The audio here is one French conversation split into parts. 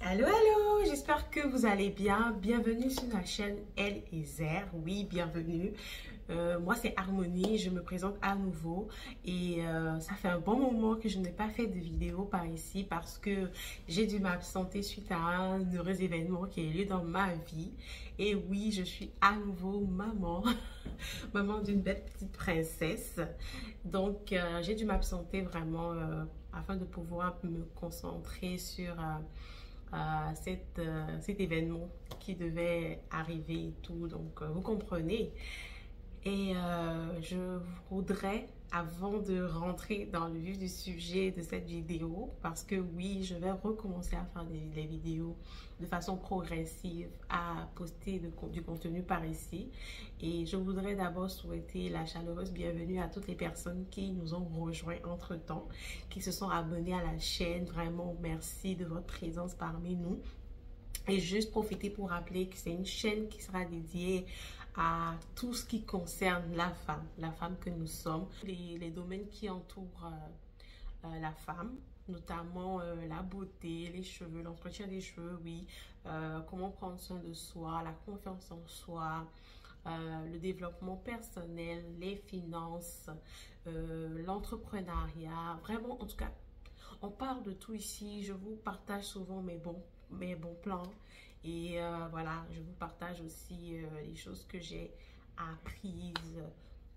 Allô, allô, j'espère que vous allez bien. Bienvenue sur la chaîne Elle et Zer. Oui, bienvenue. Moi, c'est Harmonie. Je me présente à nouveau. Et ça fait un bon moment que je n'ai pas fait de vidéo par ici parce que j'ai dû m'absenter suite à un heureux événement qui a eu lieu dans ma vie. Et oui, je suis à nouveau maman. Maman d'une belle petite princesse. Donc, j'ai dû m'absenter vraiment afin de pouvoir me concentrer sur cet événement qui devait arriver et tout. Donc, vous comprenez. Et je voudrais, avant de rentrer dans le vif du sujet de cette vidéo, parce que oui, je vais recommencer à faire des vidéos de façon progressive, à poster du contenu par ici. Et je voudrais d'abord souhaiter la chaleureuse bienvenue à toutes les personnes qui nous ont rejoints entre-temps, qui se sont abonnées à la chaîne. Vraiment, merci de votre présence parmi nous. Et juste profiter pour rappeler que c'est une chaîne qui sera dédiée à tout ce qui concerne la femme que nous sommes, les domaines qui entourent la femme, notamment la beauté, les cheveux, l'entretien des cheveux, oui, comment prendre soin de soi, la confiance en soi, le développement personnel, les finances, l'entrepreneuriat, vraiment, en tout cas, on parle de tout ici. Je vous partage souvent mes bons plans. Et voilà, je vous partage aussi les choses que j'ai apprises.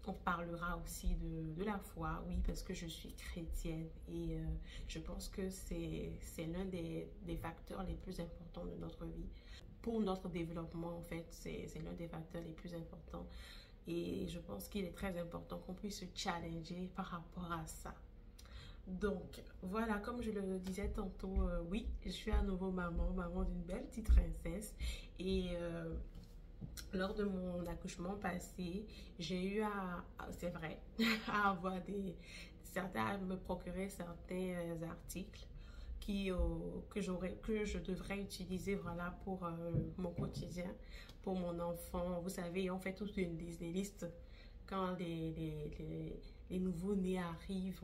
On parlera aussi de la foi, oui, parce que je suis chrétienne. Et je pense que c'est l'un des facteurs les plus importants de notre vie. Pour notre développement, en fait, c'est l'un des facteurs les plus importants. Et je pense qu'il est très important qu'on puisse se challenger par rapport à ça. Donc, voilà, comme je le disais tantôt, oui, je suis à nouveau maman d'une belle petite princesse. Et lors de mon accouchement passé, j'ai eu c'est vrai, à avoir à me procurer certains articles que je devrais utiliser, voilà, pour mon quotidien, pour mon enfant. Vous savez, on fait toute une liste, des listes quand les nouveaux-nés arrivent,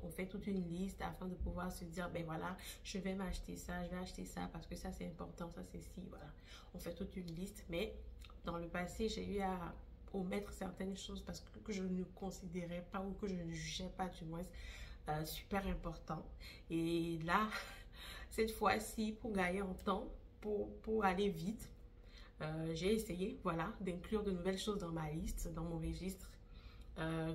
on fait toute une liste afin de pouvoir se dire, ben voilà, je vais m'acheter ça, je vais acheter ça parce que ça c'est important, ça c'est ci, voilà. On fait toute une liste, mais dans le passé, j'ai eu à omettre certaines choses parce que je ne considérais pas ou que je ne jugeais pas du moins super important. Et là, cette fois-ci, pour gagner en temps, pour aller vite, j'ai essayé, voilà, d'inclure de nouvelles choses dans ma liste, dans mon registre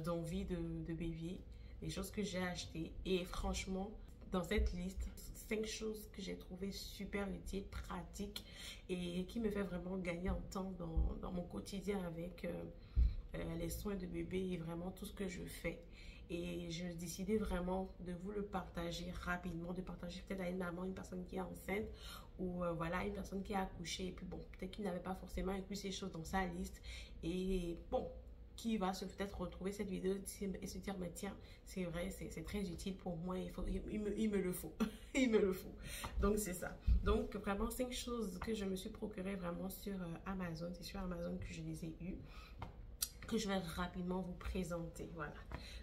d'envie de bébé, les choses que j'ai achetées. Et franchement, dans cette liste, 5 choses que j'ai trouvées super utiles, pratiques et qui me fait vraiment gagner en temps dans mon quotidien avec les soins de bébé et vraiment tout ce que je fais. Et je décidais vraiment de vous le partager rapidement, de partager peut-être à une maman, une personne qui est enceinte ou voilà, une personne qui a accouché et puis bon, peut-être qu'il n'avait pas forcément inclus ces choses dans sa liste et bon, qui va peut-être retrouver cette vidéo et se dire mais tiens, c'est vrai, c'est très utile pour moi, il me le faut. Il me le faut. Donc c'est ça. Donc vraiment 5 choses que je me suis procuré vraiment sur Amazon. C'est sur Amazon que je les ai eues, que je vais rapidement vous présenter. Voilà.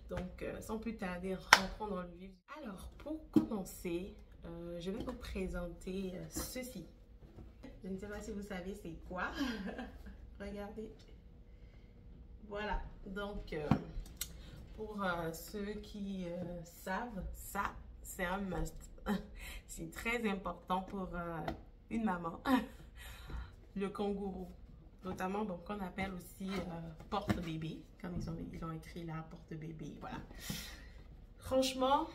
Donc, sans plus tarder, rentrons dans le vif. Alors, pour commencer, je vais vous présenter ceci. Je ne sais pas si vous savez c'est quoi. Regardez. Voilà. Donc, pour ceux qui savent, ça, c'est un must. C'est très important pour une maman. Le kangourou. Notamment, bon, qu'on appelle aussi porte-bébé, comme ils ont écrit là, porte-bébé, voilà. Franchement,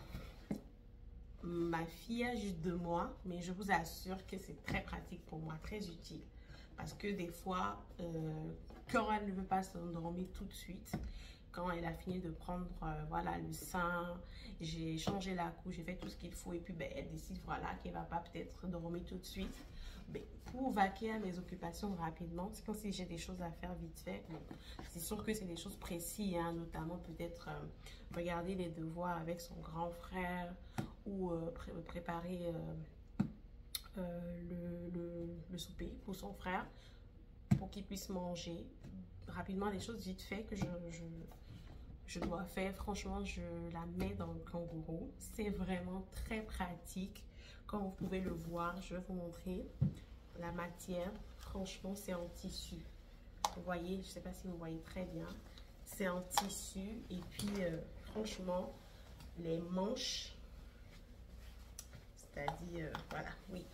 ma fille a juste 2 mois, mais je vous assure que c'est très pratique pour moi, très utile. Parce que des fois, quand elle ne veut pas s'endormir tout de suite, quand elle a fini de prendre voilà, le sein, j'ai changé la couche, j'ai fait tout ce qu'il faut et puis ben, elle décide voilà, qu'elle ne va pas peut-être dormir tout de suite. Mais pour vaquer à mes occupations rapidement, c'est comme si j'ai des choses à faire vite fait. Bon, c'est sûr que c'est des choses précises, hein, notamment peut-être regarder les devoirs avec son grand frère ou préparer le souper pour son frère pour qu'il puisse manger. Rapidement, des choses vite fait que je dois faire. Franchement, je la mets dans le kangourou. C'est vraiment très pratique Comme vous pouvez le voir, je vais vous montrer la matière. Franchement, c'est en tissu. Vous voyez, je ne sais pas si vous voyez très bien. C'est en tissu. Et puis, franchement, les manches, c'est-à-dire, voilà, oui.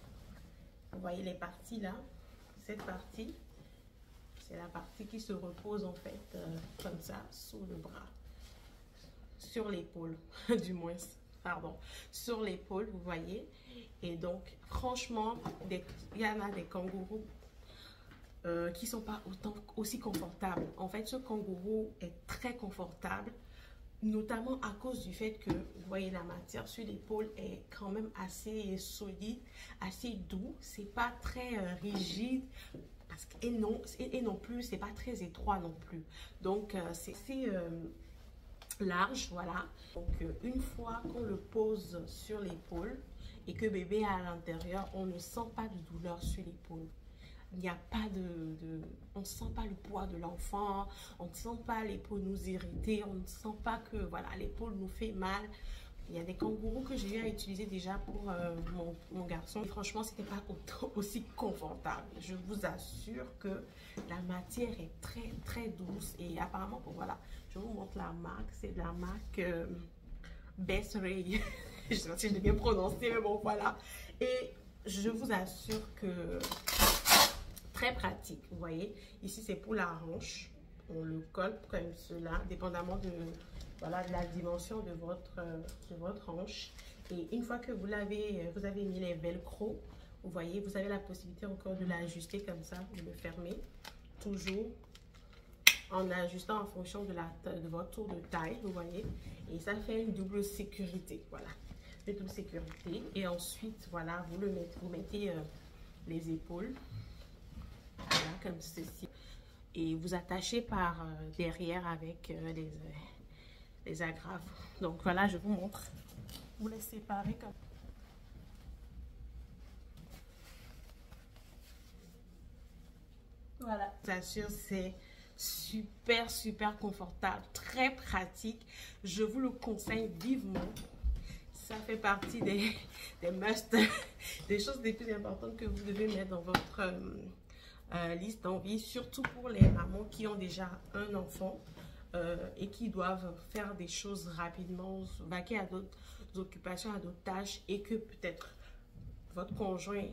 Vous voyez les parties là. Cette partie, c'est la partie qui se repose en fait comme ça, sous le bras. Sur l'épaule, du moins, pardon. Sur l'épaule, vous voyez. Et donc, franchement, il y en a des kangourous qui ne sont pas aussi confortables. En fait, ce kangourou est très confortable, notamment à cause du fait que, vous voyez, la matière sur l'épaule est quand même assez solide, assez doux. C'est pas très rigide. Et non plus, c'est pas très étroit non plus. Donc, c'est large, voilà. Donc, une fois qu'on le pose sur l'épaule et que bébé est à l'intérieur, on ne sent pas de douleur sur l'épaule. Il n'y a pas on ne sent pas le poids de l'enfant, on ne sent pas l'épaule nous irriter, on ne sent pas que voilà, l'épaule nous fait mal. Il y a des kangourous que j'ai eu à utiliser déjà pour mon garçon. Et franchement, c'était pas aussi confortable. Je vous assure que la matière est très très douce. Et apparemment, voilà, je vous montre la marque. C'est de la marque Best Ray. Je sais pas si je l'ai bien prononcé, mais bon, voilà. Et je vous assure que très pratique. Vous voyez, ici c'est pour la hanche. On le colle comme cela, dépendamment de... Voilà la dimension de votre hanche. Et une fois que vous avez mis les velcro, vous voyez, vous avez la possibilité encore de l'ajuster comme ça, de le fermer. Toujours en ajustant en fonction de votre tour de taille, vous voyez. Et ça fait une double sécurité, voilà. Une double sécurité. Et ensuite, voilà, vous mettez les épaules, voilà, comme ceci. Et vous attachez par derrière avec les agrafes. Donc voilà, je vous montre. Vous les séparez comme voilà. Je vous assure, c'est super confortable, très pratique. Je vous le conseille vivement. Ça fait partie des must, des choses les plus importantes que vous devez mettre dans votre liste d'envie, surtout pour les mamans qui ont déjà un enfant. Et qui doivent faire des choses rapidement, vaquer à d'autres occupations, à d'autres tâches, et que peut-être votre conjoint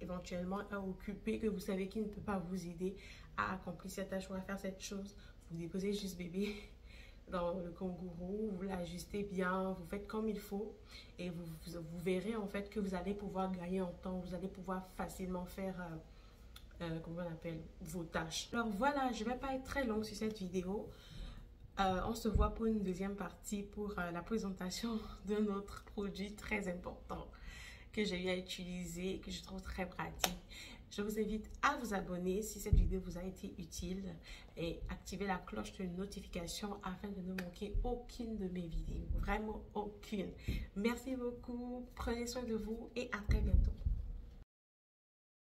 éventuellement est occupé, que vous savez qu'il ne peut pas vous aider à accomplir cette tâche ou à faire cette chose. Vous déposez juste bébé dans le kangourou, vous l'ajustez bien, vous faites comme il faut, et vous verrez en fait que vous allez pouvoir gagner en temps, vous allez pouvoir facilement faire comment on appelle, vos tâches. Alors voilà, je ne vais pas être très longue sur cette vidéo. On se voit pour une deuxième partie pour la présentation d'un autre produit très important que j'ai eu à utiliser, que je trouve très pratique. Je vous invite à vous abonner si cette vidéo vous a été utile et activer la cloche de notification afin de ne manquer aucune de mes vidéos. Vraiment aucune. Merci beaucoup, prenez soin de vous et à très bientôt.